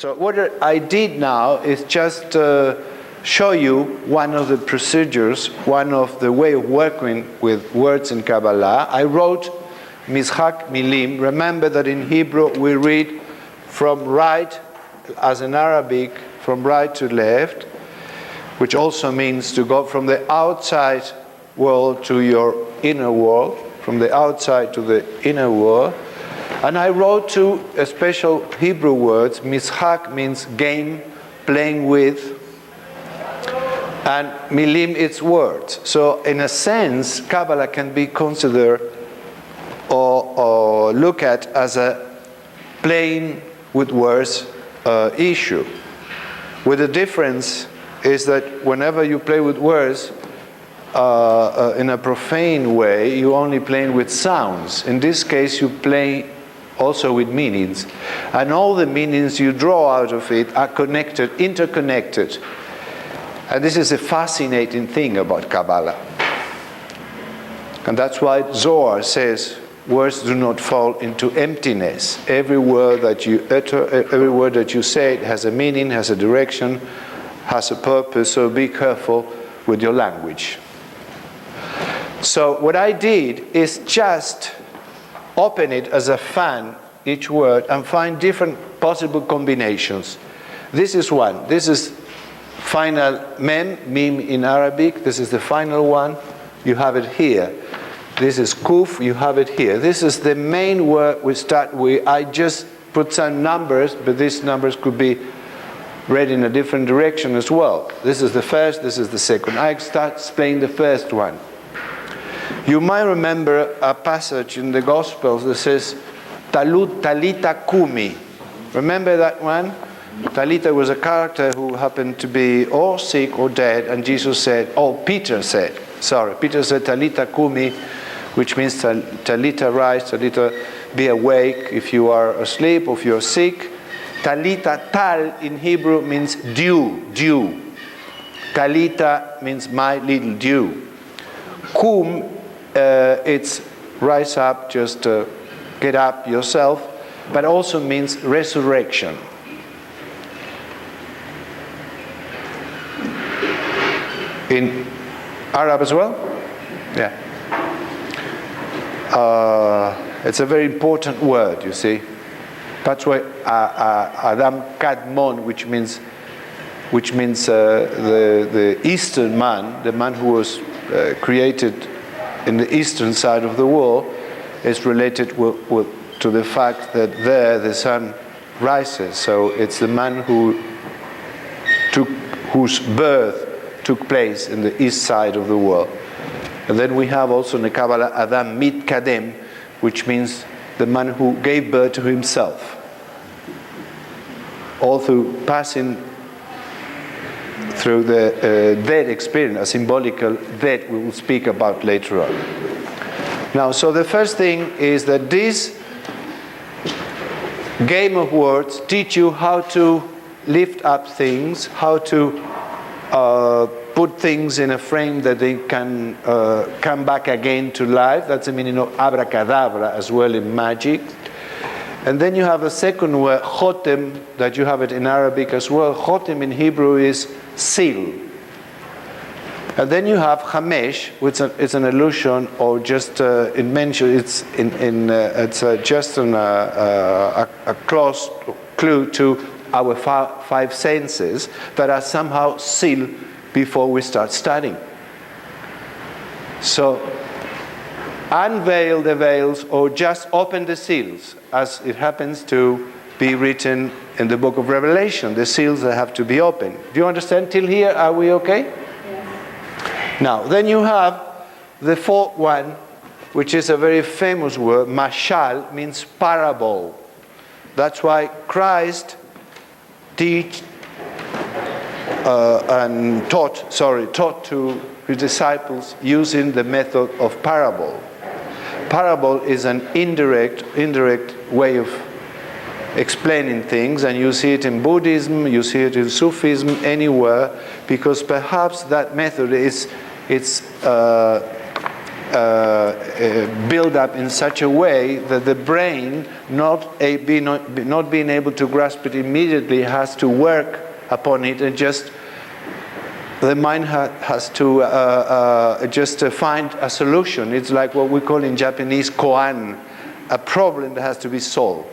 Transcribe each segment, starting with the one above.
So what I did now is just show you one of the procedures, one of the way of working with words in Kabbalah. I wrote Mishak Milim. Remember that in Hebrew we read from right, as in Arabic, from right to left, which also means to go from the outside world to your inner world, from the outside to the inner world. And I wrote two special Hebrew words. Mishak means game, playing with, and milim, it's words. So in a sense, Kabbalah can be considered or looked at as a playing with words issue. With the difference is that whenever you play with words in a profane way, you only playing with sounds. In this case, you play also with meanings. And all the meanings you draw out of it are connected, interconnected. And this is a fascinating thing about Kabbalah. And that's why Zohar says, words do not fall into emptiness. Every word that you utter, every word that you say, it has a meaning, has a direction, has a purpose, so be careful with your language. So what I did is just open it as a fan, each word, and find different possible combinations. This is one. This is final mem, mim in Arabic. This is the final one. You have it here. This is kuf. You have it here. This is the main word we start with. I just put some numbers, but these numbers could be read in a different direction as well. This is the first. This is the second. I start explaining the first one. You might remember a passage in the Gospels that says, Talita Kumi. Remember that one? Talita was a character who happened to be or sick or dead, and Jesus said, Peter said, Talita Kumi, which means Talita rise, Talita be awake if you are asleep or if you are sick. Talita Tal in Hebrew means dew. Talita means my little dew. Kum, it's rise up, just get up yourself, but also means resurrection. In Arab as well? Yeah. It's a very important word, you see. That's why Adam Kadmon, which means the Eastern man, the man who was created in the eastern side of the world, is related to the fact that there the sun rises. So it's the man whose birth took place in the east side of the world. And then we have also in the Kabbalah Adam Mitkadem, which means the man who gave birth to himself. All through passing through the death experience, a symbolical death we will speak about later on. Now, so the first thing is that this game of words teach you how to lift up things, how to put things in a frame that they can come back again to life. That's the meaning of abracadabra as well in magic. And then you have a second word, chotem, that you have it in Arabic as well. Chotem in Hebrew is seal. And then you have chamesh, which is an allusion or just in mention. It's just a close clue to our five senses that are somehow sealed before we start studying. So unveil the veils or just open the seals, as it happens to be written in the book of Revelation, the seals that have to be opened. Do you understand till here? Are we okay? Yes. Now, then you have the fourth one, which is a very famous word. Mashal means parable. That's why Christ taught to his disciples using the method of parable. Parable is an indirect way of explaining things, and you see it in Buddhism, you see it in Sufism, anywhere, because perhaps that method is build up in such a way that the brain, not being able to grasp it immediately, has to work upon it, and just the mind has to just find a solution. It's like what we call in Japanese koan, a problem that has to be solved.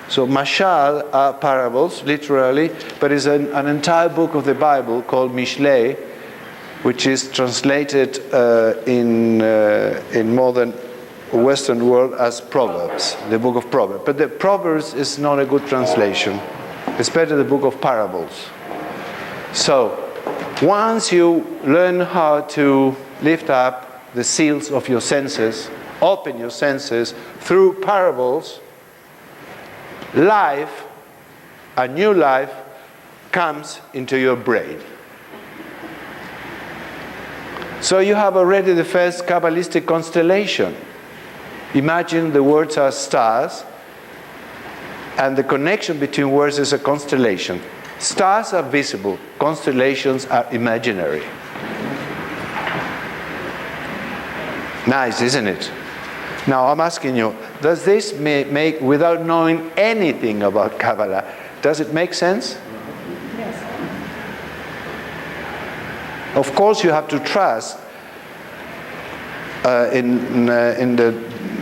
So mashal are parables, literally, but it's an entire book of the Bible called Mishlei, which is translated in modern Western world as Proverbs, the book of Proverbs. But the Proverbs is not a good translation. It's better the book of parables. So once you learn how to lift up the seals of your senses, open your senses through parables, life, a new life, comes into your brain. So you have already the first Kabbalistic constellation. Imagine the words are stars, and the connection between words is a constellation. Stars are visible, constellations are imaginary. Nice, isn't it? Now I'm asking you, does this make, without knowing anything about Kabbalah, does it make sense? Yes. Of course you have to trust in the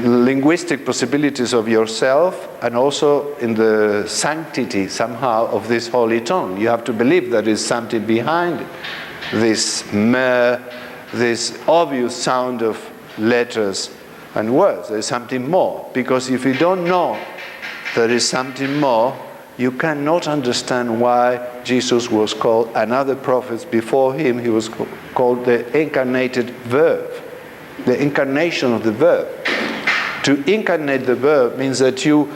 linguistic possibilities of yourself, and also in the sanctity somehow of this holy tongue. You have to believe there is something behind this obvious sound of letters and words. There is something more, because if you don't know there is something more, you cannot understand why Jesus was called, and other prophets before him, he was called the incarnated verb, the incarnation of the verb. To incarnate the verb means that you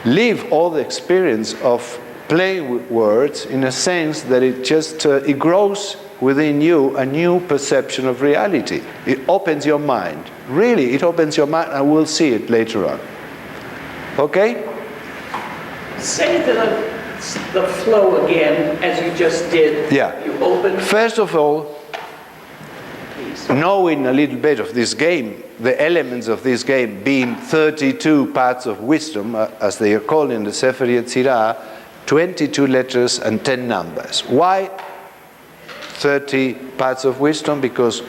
live all the experience of playing with words in a sense that it just it grows within you a new perception of reality. It opens your mind. Really, it opens your mind, and we'll see it later on. Okay? Say the flow again, as you just did. Yeah. You open. First of all, knowing a little bit of this game, the elements of this game being 32 parts of wisdom, as they are called in the Sefer Yetzirah, 22 letters and 10 numbers. Why 30 parts of wisdom? Because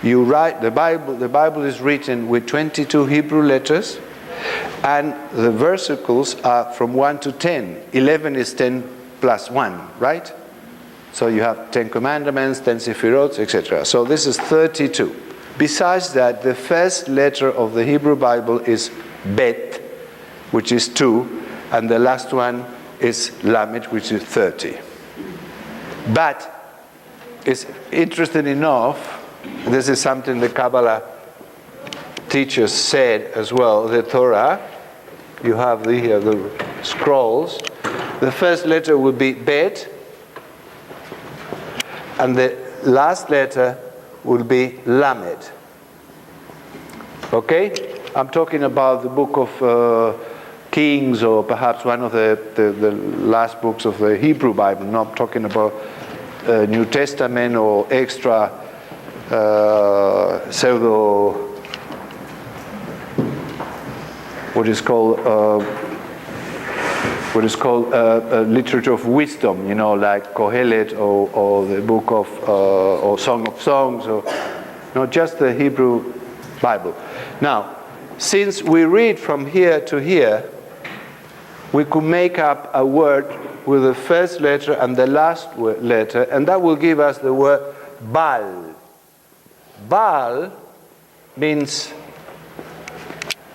you write the Bible is written with 22 Hebrew letters, and the versicles are from 1 to 10. 11 is 10 plus 1, right? So you have 10 commandments, 10 sefirot, etc. So this is 32. Besides that, the first letter of the Hebrew Bible is Bet, which is 2, and the last one is Lamed, which is 30. But it's interesting enough, this is something the Kabbalah teachers said as well, the Torah, you have the scrolls, the first letter would be Bet, and the last letter will be Lamed. Okay? I'm talking about the book of Kings, or perhaps one of the last books of the Hebrew Bible. Not talking about New Testament or extra pseudo, what is called literature of wisdom, you know, like Kohelet or the book of or Song of Songs, or not just the Hebrew Bible. Now, since we read from here to here, we could make up a word with the first letter and the last letter, and that will give us the word Baal. Baal means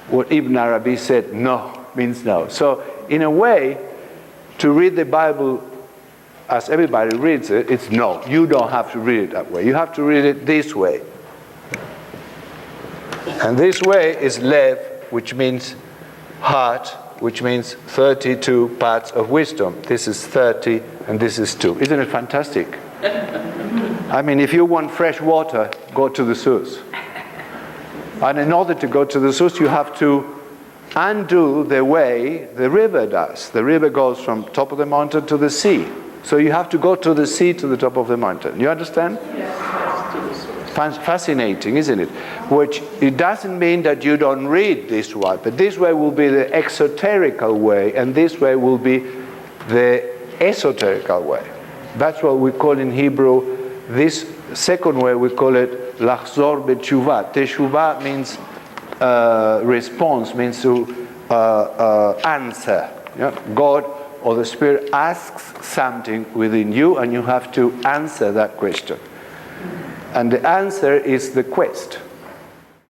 what Ibn Arabi said, no, means no. So, in a way, to read the Bible as everybody reads it, it's no. You don't have to read it that way. You have to read it this way. And this way is Lev, which means heart, which means 32 parts of wisdom. This is 30 and this is 2. Isn't it fantastic? I mean, if you want fresh water, go to the source. And in order to go to the source, you have to undo the way the river does. The river goes from top of the mountain to the sea. So you have to go to the sea to the top of the mountain. You understand? Yes, to the source. fascinating, isn't it? Which it doesn't mean that you don't read this way, but this way will be the exoterical way, and this way will be the esoterical way. That's what we call in Hebrew, this second way we call it l'achzor betshuvah. Teshuvah means response, means to answer. Yeah? God or the Spirit asks something within you, and you have to answer that question. And the answer is the quest.